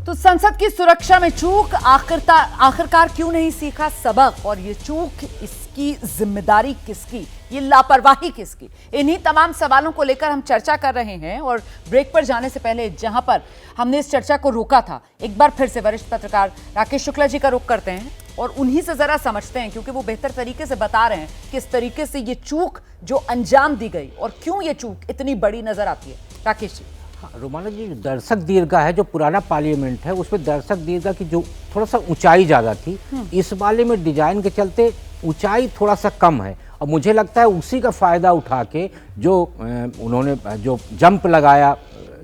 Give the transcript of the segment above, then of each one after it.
तो संसद की सुरक्षा में चूक, आखिरकार क्यों नहीं सीखा सबक, और ये चूक, इसकी जिम्मेदारी किसकी, ये लापरवाही किसकी? इन्हीं तमाम सवालों को लेकर हम चर्चा कर रहे हैं। और ब्रेक पर जाने से पहले जहां पर हमने इस चर्चा को रोका था, एक बार फिर से वरिष्ठ पत्रकार राकेश शुक्ला जी का रुख करते हैं और उन्हीं से जरा समझते हैं, क्योंकि वो बेहतर तरीके से बता रहे हैं किस तरीके से ये चूक जो अंजाम दी गई और क्यों ये चूक इतनी बड़ी नजर आती है। राकेश जी। हाँ, रोमाना जी, दर्शक दीर्घा है जो पुराना पार्लियामेंट है, उसमें दर्शक दीर्घा की जो थोड़ा सा ऊंचाई ज़्यादा थी, इस वाले में डिजाइन के चलते ऊंचाई थोड़ा सा कम है। और मुझे लगता है उसी का फ़ायदा उठा के जो उन्होंने जो जंप लगाया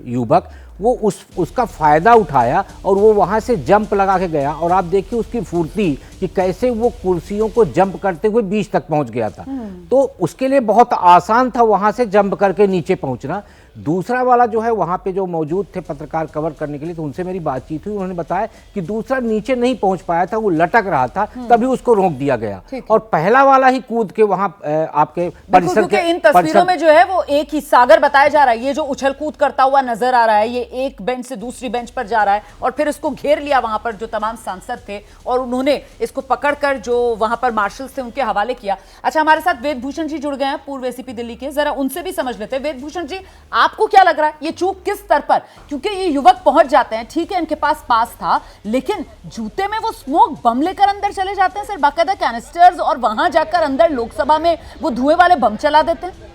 युवक, वो उसका फ़ायदा उठाया और वो वहाँ से जंप लगा के गया। और आप देखिए उसकी फुर्ती कि कैसे वो कुर्सियों को जंप करते हुए बीच तक पहुँच गया था। तो उसके लिए बहुत आसान था वहाँ से जंप करके नीचे पहुँचना। दूसरा वाला जो है वहाँ पे जो मौजूद थे पत्रकार कवर करने के लिए, तो उनसे मेरी बातचीत हुई, उन्होंने बताया कि दूसरा नीचे नहीं पहुँच पाया था, वो लटक रहा था, तभी उसको रोक दिया गया। और पहला वाला ही कूद के वहाँ आपके परिसर के इन तस्वीरों में जो है वो एक ही सागर बताया जा रहा है। ये जो उछल कूद करता हुआ नजर आ रहा है, ये एक बेंच से दूसरी बेंच पर जा रहा है और फिर इसको घेर लिया वहां पर जो तमाम सांसद थे और उन्होंने इसको पकड़कर जो वहां पर मार्शल्स थे उनके हवाले किया। अच्छा, हमारे साथ वेद भूषण जी जुड़ गए हैं, पूर्व एसीपी दिल्ली के, जरा उनसे भी समझ लेते हैं। वेद भूषण जी, आपको क्या लग रहा है ये चूक किस स्तर पर? क्योंकि ये युवक पहुंच जाते हैं, ठीक है, इनके पास था, लेकिन जूते में वो स्मोक बम लेकर अंदर चले जाते हैं सर, बाकायदा कैनिस्टर्स, और वहां जाकर अंदर लोकसभा में वो धुएं वाले बम चला देते हैं।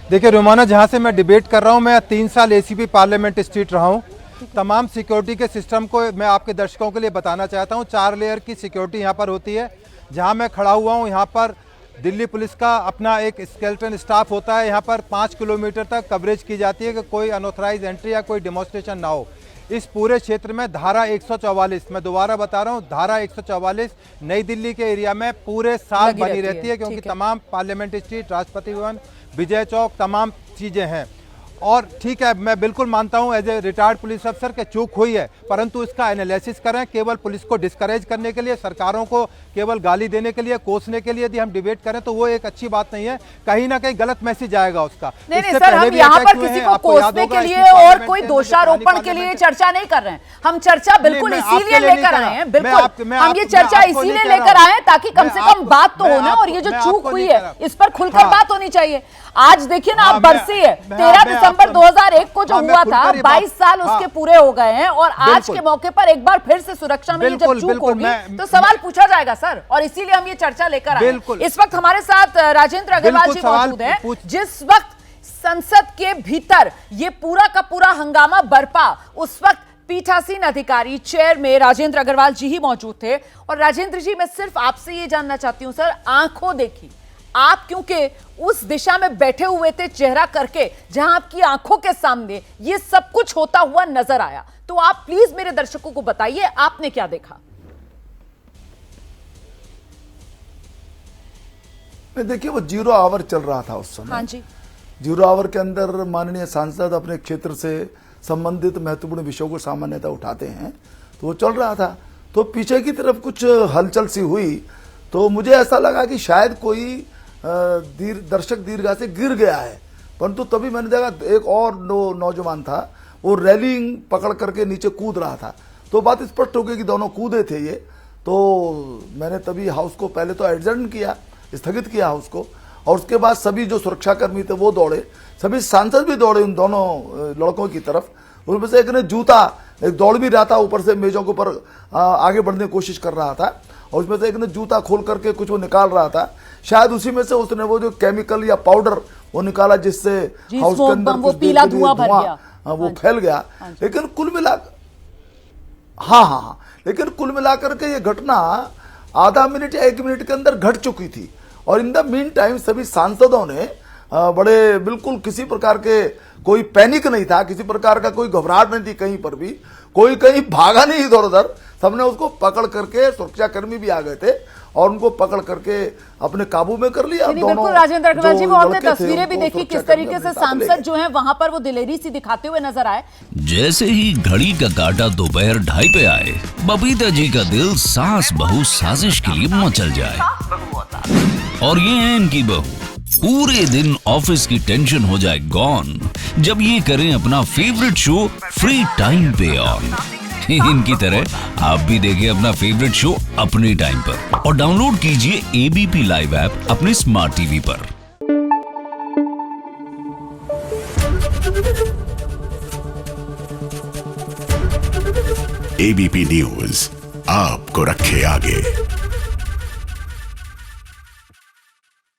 देखिए रोमाना, जहां से मैं डिबेट कर रहा हूं, मैं 3 साल एसीपी पार्लियामेंट स्ट्रीट रहा हूं। तमाम सिक्योरिटी के सिस्टम को मैं आपके दर्शकों के लिए बताना चाहता हूं। 4 लेयर की सिक्योरिटी यहां पर होती है। जहां मैं खड़ा हुआ हूं, यहां पर दिल्ली पुलिस का अपना एक स्केलेटन स्टाफ होता है। यहाँ पर 5 किलोमीटर तक कवरेज की जाती है कि कोई अनऑथराइज एंट्री या कोई डेमोन्स्ट्रेशन ना हो। इस पूरे क्षेत्र में धारा 144, मैं दोबारा बता रहा हूँ, धारा 144 नई दिल्ली के एरिया में पूरे साल बनी रहती है, क्योंकि तमाम पार्लियामेंट स्ट्रीट, राष्ट्रपति भवन, विजय चौक, तमाम चीज़ें हैं। और ठीक है, मैं बिल्कुल मानता हूं एज ए रिटायर्ड पुलिस अफसर के चूक हुई है, परंतु इसका एनालिसिस करें। केवल पुलिस को डिस्करेज करने के लिए, सरकारों को केवल गाली देने के लिए, कोसने के लिए यदि हम डिबेट करें तो वो एक अच्छी बात नहीं है। कहीं ना कहीं गलत मैसेज आएगा उसका। नहीं सर, हम यहाँ पर किसी को कोसने के लिए और कोई दोषारोपण के लिए चर्चा नहीं कर रहे हैं। हम चर्चा बिल्कुल इसीलिए लेकर आए हैं, बिल्कुल हम ये चर्चा इसीलिए लेकर आए हैं ताकि कम से कम बात तो हो ना, और ये जो चूक हुई है इस पर खुलकर बात होनी चाहिए। आज देखिए ना, आप बरसी है 13 दिसंबर 2001 को जो हुआ था, 22 साल उसके पूरे हो गए हैं, और आज के मौके पर एक बार फिर से सुरक्षा में जब चूक होगी तो सवाल पूछा जाएगा सर, और इसीलिए हम ये चर्चा लेकर आए हैं। इस वक्त हमारे साथ राजेंद्र अग्रवाल जी मौजूद हैं। जिस वक्त संसद के भीतर ये पूरा का पूरा हंगामा बरपा, उस वक्त पीठासीन अधिकारी चेयर में राजेंद्र अग्रवाल जी ही मौजूद थे। और राजेंद्र जी, मैं सिर्फ आपसे ये जानना चाहती हूं सर, आंखों देखी आप, क्योंकि उस दिशा में बैठे हुए थे चेहरा करके जहां आपकी आंखों के सामने ये सब कुछ होता हुआ नजर आया, तो आप प्लीज मेरे दर्शकों को बताइए आपने क्या देखा। देखिए, वो 0 आवर चल रहा था उस समय। हाँ जी। 0 आवर के अंदर माननीय सांसद अपने क्षेत्र से संबंधित महत्वपूर्ण विषयों को सामान्यतः उठाते हैं, तो वो चल रहा था। तो पीछे की तरफ कुछ हलचल सी हुई, तो मुझे ऐसा लगा कि शायद कोई दर्शक दीर्घा से गिर गया है, परंतु तभी मैंने देखा एक और नौजवान था, वो रेलिंग पकड़ करके नीचे कूद रहा था। तो बात स्पष्ट हो गई कि दोनों कूदे थे ये। तो मैंने तभी हाउस को पहले तो एडजर्न किया, स्थगित किया हाउस को, और उसके बाद सभी जो सुरक्षाकर्मी थे वो दौड़े, सभी सांसद भी दौड़े उन दोनों लड़कों की तरफ। उनमें से एक ने जूता, एक दौड़ भी रहा था, ऊपर से मेजों के ऊपर आगे बढ़ने की कोशिश कर रहा था, और उसमें से एक ने जूता खोल करके कुछ वो निकाल रहा था। शायद उसी में से उसने वो जो केमिकल या पाउडर वो निकाला, जिससे हाउस के अंदर वो पीला धुआं भर गया, वो फैल गया। लेकिन कुल मिलाकर हाँ, लेकिन कुल मिलाकर के ये घटना आधा मिनट या 1 मिनट के अंदर घट चुकी थी। और इन द मीन टाइम सभी सांसदों ने बड़े बिल्कुल किसी प्रकार के कोई पैनिक नहीं था, किसी प्रकार का कोई घबराहट नहीं थी, कहीं पर भी कोई कहीं भागा नहीं इधर उधर। सबने उसको पकड़ करके, सुरक्षाकर्मी भी आ गए थे और उनको पकड़ करके अपने काबू में कर लिया। बिल्कुल राजेंद्र अग्रवाल जी, वो हमने तस्वीरें भी देखी किस तरीके से सांसद जो हैं वहां पर वो दिलेरी सी दिखाते हुए नजर आए। जैसे ही घड़ी का काटा दोपहर 2:30 पे आए, बबीता जी का दिल सास बहू साजिश के लिए मचल जाए। और ये है इनकी बहू, पूरे दिन ऑफिस की टेंशन हो जाए गॉन जब ये करें अपना फेवरेट शो फ्री टाइम पे ऑन। इनकी तरह आप भी देखें अपना फेवरेट शो अपने टाइम पर और डाउनलोड कीजिए एबीपी लाइव ऐप अपने स्मार्ट टीवी पर। एबीपी न्यूज आपको रखे आगे।